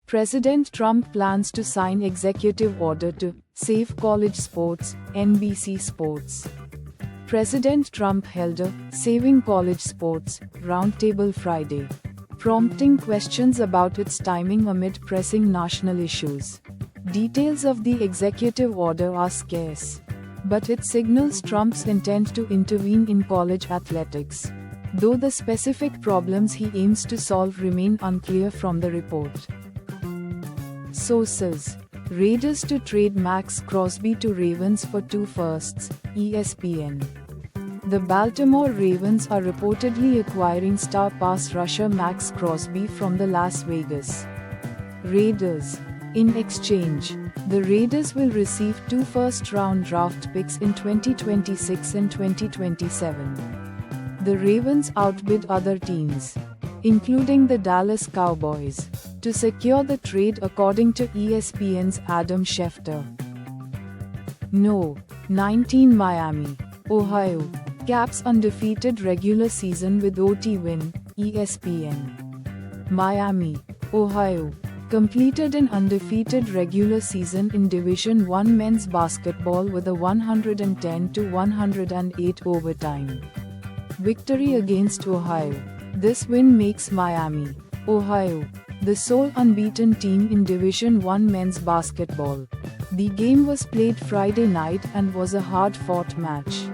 President Trump plans to sign executive order to save college sports, NBC Sports. President Trump held a Saving College Sports roundtable Friday, prompting questions about its timing amid pressing national issues. Details of the executive order are scarce, but it signals Trump's intent to intervene in college athletics, though the specific problems he aims to solve remain unclear from the report. Sources: Raiders to trade Max Crosby to Ravens for 2 firsts, ESPN. The Baltimore Ravens are reportedly acquiring star pass rusher Max Crosby from the Las Vegas Raiders. In exchange, the Raiders will receive 2 first-round draft picks in 2026 and 2027. The Ravens outbid other teams, including the Dallas Cowboys, to secure the trade, according to ESPN's Adam Schefter. No. 19 Miami, Ohio. Caps undefeated regular season with OT win, ESPN. Miami, Ohio, completed an undefeated regular season in Division I men's basketball with a 110-108 overtime victory against Ohio. This win makes Miami, Ohio, the sole unbeaten team in Division I men's basketball. The game was played Friday night and was a hard-fought match.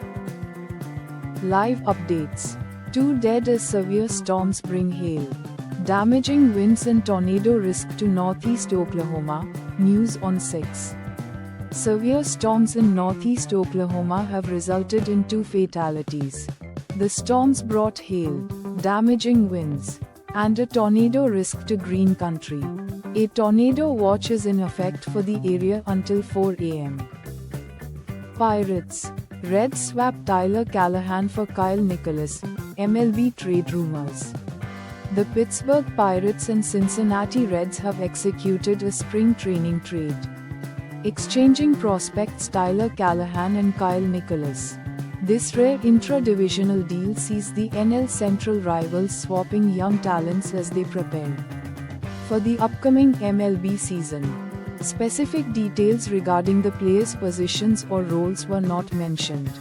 Live updates: 2 dead as severe storms bring hail. Damaging winds and tornado risk to northeast Oklahoma, news on 6. Severe storms in northeast Oklahoma have resulted in 2 fatalities. The storms brought hail, damaging winds, and a tornado risk to Green Country. A tornado watch is in effect for the area until 4 a.m. Pirates: Reds swap Tyler Callahan for Kyle Nicholas, MLB trade rumors. The Pittsburgh Pirates and Cincinnati Reds have executed a spring training trade, exchanging prospects Tyler Callahan and Kyle Nicholas. This rare intra-divisional deal sees the NL Central rivals swapping young talents as they prepare for the upcoming MLB season. Specific details regarding the players' positions or roles were not mentioned.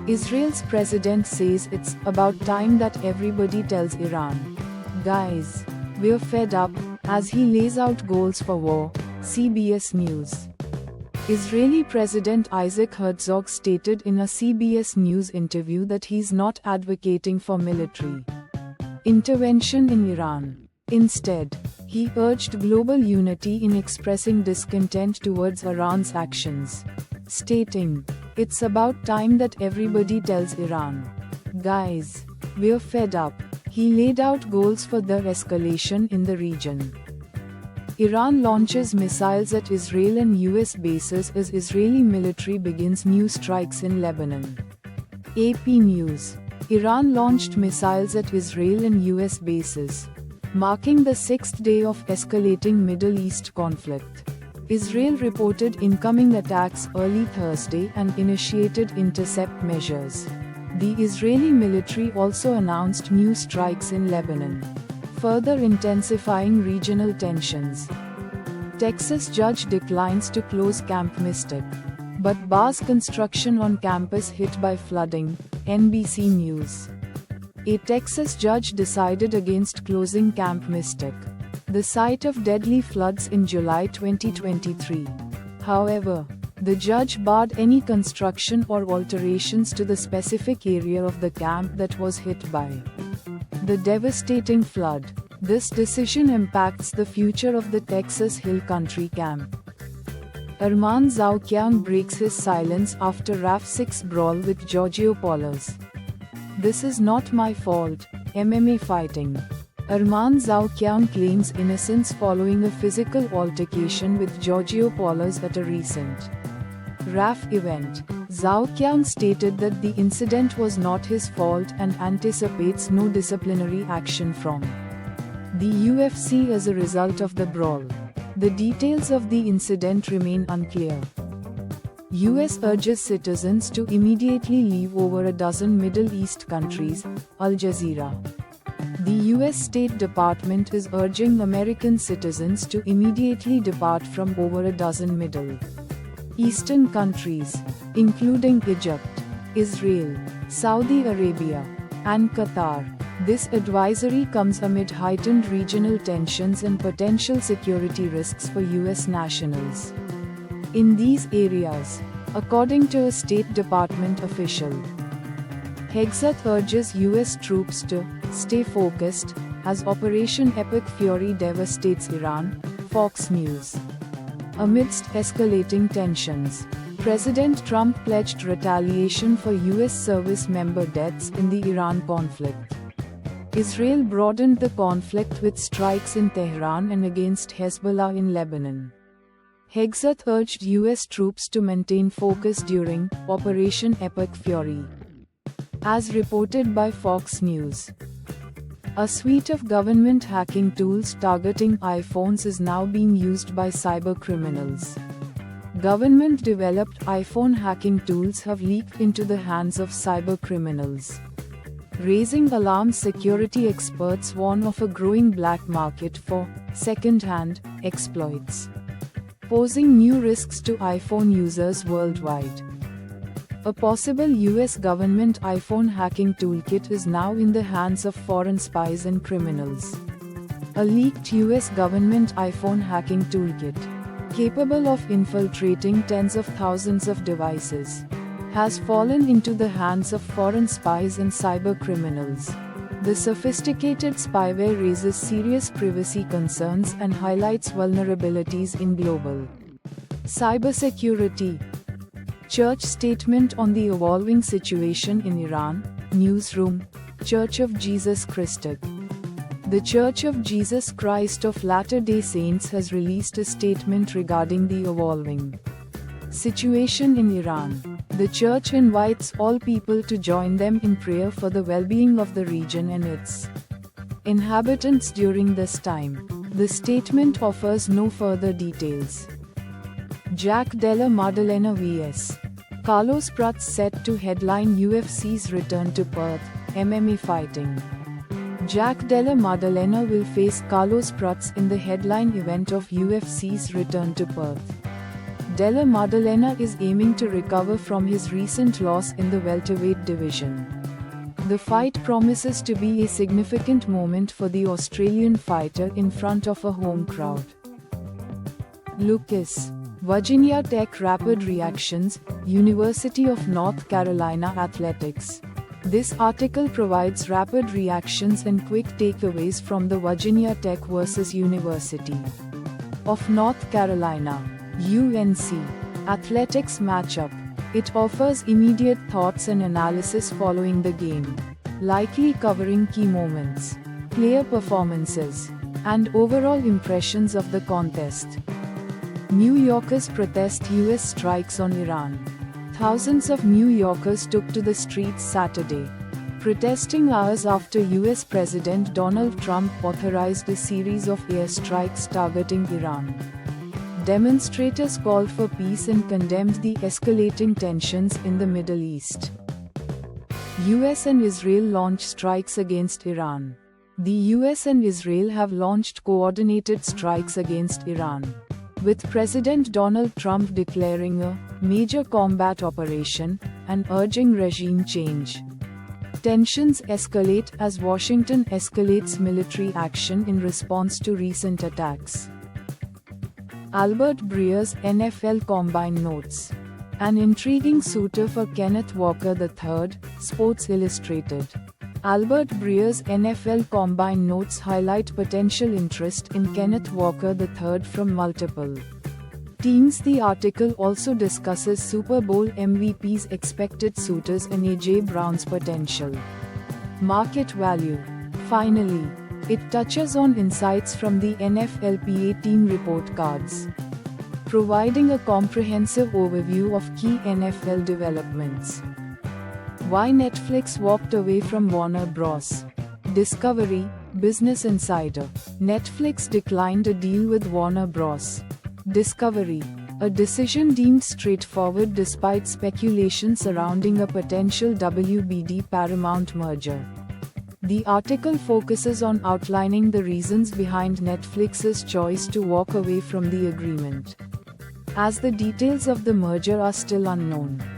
Israel's president says it's about time that everybody tells Iran, "Guys, we're fed up," as he lays out goals for war, CBS News. Israeli President Isaac Herzog stated in a CBS News interview that he's not advocating for military intervention in Iran. Instead, he urged global unity in expressing discontent towards Iran's actions, stating, "It's about time that everybody tells Iran, guys, we're fed up." He laid out goals for the escalation in the region. Iran launches missiles at Israel and US bases as Israeli military begins new strikes in Lebanon. AP News: Iran launched missiles at Israel and US bases, marking the 6th day of escalating Middle East conflict. Israel reported incoming attacks early Thursday and initiated intercept measures. The Israeli military also announced new strikes in Lebanon, further intensifying regional tensions. Texas judge declines to close Camp Mystic, but bars construction on campus hit by flooding, NBC News. A Texas judge decided against closing Camp Mystic, the site of deadly floods in July 2023. However, the judge barred any construction or alterations to the specific area of the camp that was hit by the devastating flood. This decision impacts the future of the Texas Hill Country camp. Arman Zoukian breaks his silence after RAF6 brawl with Giorgio Paulus. "This is not my fault." MMA fighting. Arman Zoukian claims innocence following a physical altercation with Giorgio Paulus at a recent RAF event. Zoukian stated that the incident was not his fault and anticipates no disciplinary action from the UFC as a result of the brawl. The details of the incident remain unclear. US urges citizens to immediately leave over a dozen Middle East countries, Al Jazeera. The US State Department is urging American citizens to immediately depart from over a dozen Middle Eastern countries, including Egypt, Israel, Saudi Arabia, and Qatar. This advisory comes amid heightened regional tensions and potential security risks for US nationals in these areas, according to a State Department official. Hegseth urges US troops to stay focused as Operation Epic Fury devastates Iran, Fox News. Amidst escalating tensions, President Trump pledged retaliation for US service member deaths in the Iran conflict. Israel broadened the conflict with strikes in Tehran and against Hezbollah in Lebanon. Hegseth urged US troops to maintain focus during Operation Epic Fury. As reported by Fox News, a suite of government hacking tools targeting iPhones is now being used by cybercriminals. Government-developed iPhone hacking tools have leaked into the hands of cybercriminals, raising alarms. Security experts warn of a growing black market for second-hand exploits, posing new risks to iPhone users worldwide. A possible US government iPhone hacking toolkit is now in the hands of foreign spies and criminals. A leaked US government iPhone hacking toolkit, capable of infiltrating tens of thousands of devices, has fallen into the hands of foreign spies and cybercriminals. The sophisticated spyware raises serious privacy concerns and highlights vulnerabilities in global cybersecurity. Church statement on the evolving situation in Iran. Newsroom, Church of Jesus Christ. The Church of Jesus Christ of Latter-day Saints has released a statement regarding the evolving situation in Iran. The Church invites all people to join them in prayer for the well-being of the region and its inhabitants during this time. The statement offers no further details. Jack Della Maddalena vs. Carlos Prats set to headline UFC's return to Perth, MMA fighting. Jack Della Maddalena will face Carlos Prats in the headline event of UFC's return to Perth. Della Maddalena is aiming to recover from his recent loss in the welterweight division. The fight promises to be a significant moment for the Australian fighter in front of a home crowd. Lucas, Virginia Tech Rapid Reactions, University of North Carolina Athletics. This article provides rapid reactions and quick takeaways from the Virginia Tech vs. University of North Carolina, UNC, athletics matchup. It offers immediate thoughts and analysis following the game, likely covering key moments, player performances, and overall impressions of the contest. New Yorkers protest US strikes on Iran. Thousands of New Yorkers took to the streets Saturday, protesting hours after US President Donald Trump authorized a series of airstrikes targeting Iran. Demonstrators called for peace and condemned the escalating tensions in the Middle East. US and Israel launch strikes against Iran. The US and Israel have launched coordinated strikes against Iran, with President Donald Trump declaring a major combat operation and urging regime change. Tensions escalate as Washington escalates military action in response to recent attacks. Albert Breer's NFL Combine Notes. An intriguing suitor for Kenneth Walker III, Sports Illustrated. Albert Breer's NFL Combine Notes highlight potential interest in Kenneth Walker III from multiple teams. The article also discusses Super Bowl MVP's expected suitors and A.J. Brown's potential market value. Finally, it touches on insights from the NFLPA team report cards, providing a comprehensive overview of key NFL developments. Why Netflix walked away from Warner Bros. Discovery, Business Insider. Netflix declined a deal with Warner Bros. Discovery, a decision deemed straightforward despite speculation surrounding a potential WBD Paramount merger. The article focuses on outlining the reasons behind Netflix's choice to walk away from the agreement, as the details of the merger are still unknown.